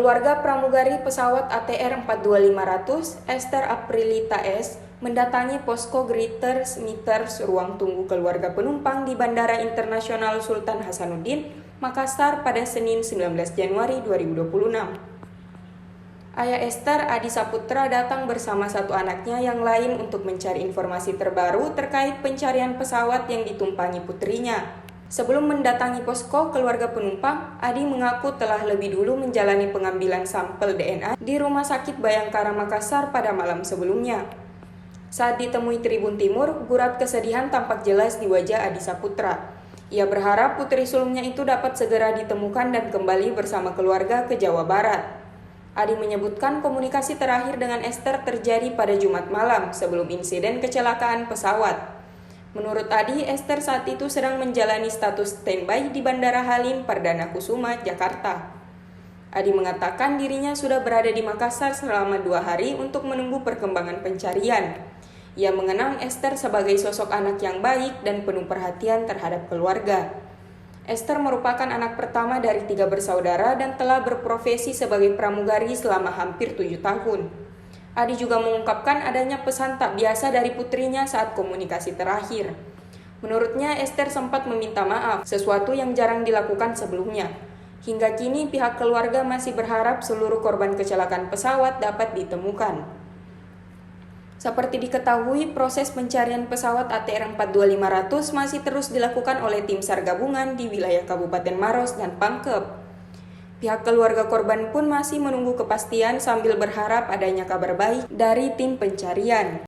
Keluarga pramugari pesawat ATR 42500 Esther Aprilita S. mendatangi posko Greater Smithers ruang tunggu keluarga penumpang di Bandara Internasional Sultan Hasanuddin, Makassar pada Senin 19 Januari 2026. Ayah Esther, Adi Saputra, datang bersama satu anaknya yang lain untuk mencari informasi terbaru terkait pencarian pesawat yang ditumpangi putrinya. Sebelum mendatangi posko keluarga penumpang, Adi mengaku telah lebih dulu menjalani pengambilan sampel DNA di Rumah Sakit Bayangkara Makassar pada malam sebelumnya. Saat ditemui Tribun Timur, gurat kesedihan tampak jelas di wajah Adi Saputra. Ia berharap putri sulungnya itu dapat segera ditemukan dan kembali bersama keluarga ke Jawa Barat. Adi menyebutkan komunikasi terakhir dengan Esther terjadi pada Jumat malam sebelum insiden kecelakaan pesawat. Menurut Adi, Esther saat itu sedang menjalani status standby di Bandara Halim Perdana Kusuma, Jakarta. Adi mengatakan dirinya sudah berada di Makassar selama 2 hari untuk menunggu perkembangan pencarian. Ia mengenang Esther sebagai sosok anak yang baik dan penuh perhatian terhadap keluarga. Esther merupakan anak pertama dari 3 bersaudara dan telah berprofesi sebagai pramugari selama hampir 7 tahun. Adi juga mengungkapkan adanya pesan tak biasa dari putrinya saat komunikasi terakhir. Menurutnya, Esther sempat meminta maaf, sesuatu yang jarang dilakukan sebelumnya. Hingga kini, pihak keluarga masih berharap seluruh korban kecelakaan pesawat dapat ditemukan. Seperti diketahui, proses pencarian pesawat ATR 42500 masih terus dilakukan oleh tim SAR gabungan di wilayah Kabupaten Maros dan Pangkep. Pihak keluarga korban pun masih menunggu kepastian sambil berharap adanya kabar baik dari tim pencarian.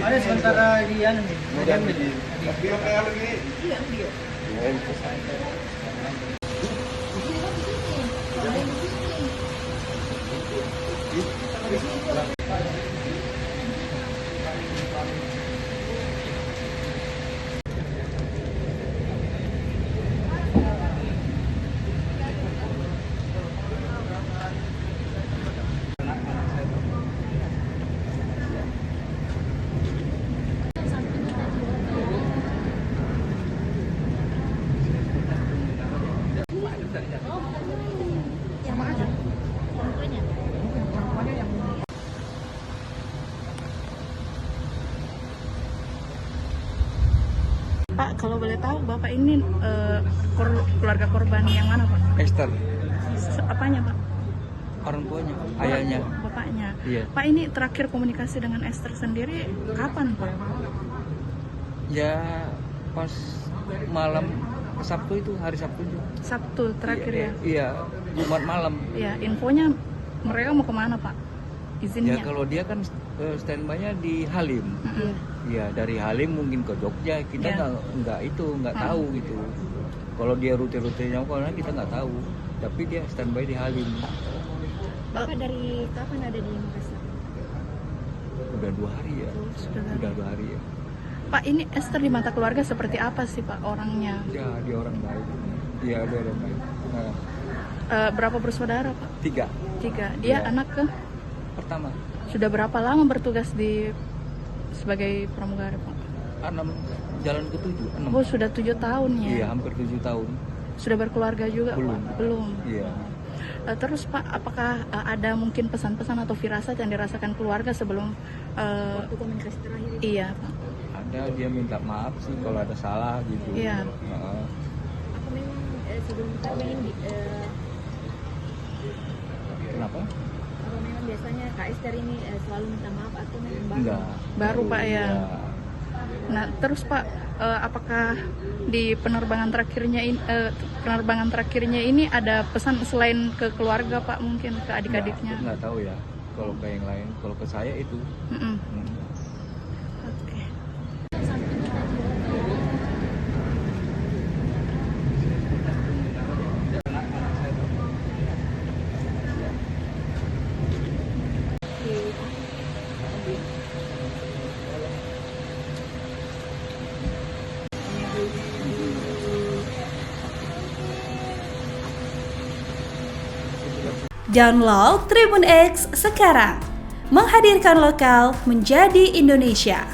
Ada sementara dia nih. Pak, kalau boleh tahu Bapak ini keluarga korban yang mana, Pak? Esther. Apanya, Pak? Orang tuanya, ayahnya. Bapaknya. Iya. Pak, ini terakhir komunikasi dengan Esther sendiri kapan, Pak? Ya pas malam Sabtu itu, hari Sabtu itu. Sabtu terakhir ya? Iya, Jumat malam. Iya, infonya mereka mau kemana, Pak? Izinnya? Ya kalau dia kan standby-nya di Halim. Iya, dari Halim mungkin ke Jogja, kita nggak tahu gitu. Kalau dia rute-rutenya kemana kita nggak tahu, tapi dia standby di Halim. Bapak dari kapan ada di Makassar? Udah 2 hari ya. Udah 2 hari ya. Pak, ini Esther di mata keluarga seperti apa sih, Pak, orangnya? Ya, dia orang baik. Iya, dia orang baik. Nah, Berapa bersaudara, Pak? 3. 3. Dia Iya. anak ke? Pertama. Sudah berapa lama bertugas sebagai pramugari, Pak? 6, jalan ke 7, 6. Oh, sudah 7 tahun ya? Iya, hampir 7 tahun. Sudah berkeluarga juga, Belum. Pak? Belum. Iya. Terus Pak, apakah ada mungkin pesan-pesan atau firasat yang dirasakan keluarga sebelum Waktu komunikasi terakhir itu? iya, Pak? Ada, dia minta maaf sih kalau ada salah gitu. Iya. Apa memang sebelum kawin Kenapa? apa memang biasanya Kak Esther ini selalu minta maaf atau memang baru? Enggak. Baru, Pak, ya? Iya. Nah, terus Pak, apakah di penerbangan terakhirnya ini ada pesan selain ke keluarga, Pak, mungkin ke adik-adiknya? Nggak tahu ya. Kalau ke yang lain, kalau ke saya itu. Mm-mm. Oke. Download Tribun X sekarang, menghadirkan lokal menjadi Indonesia.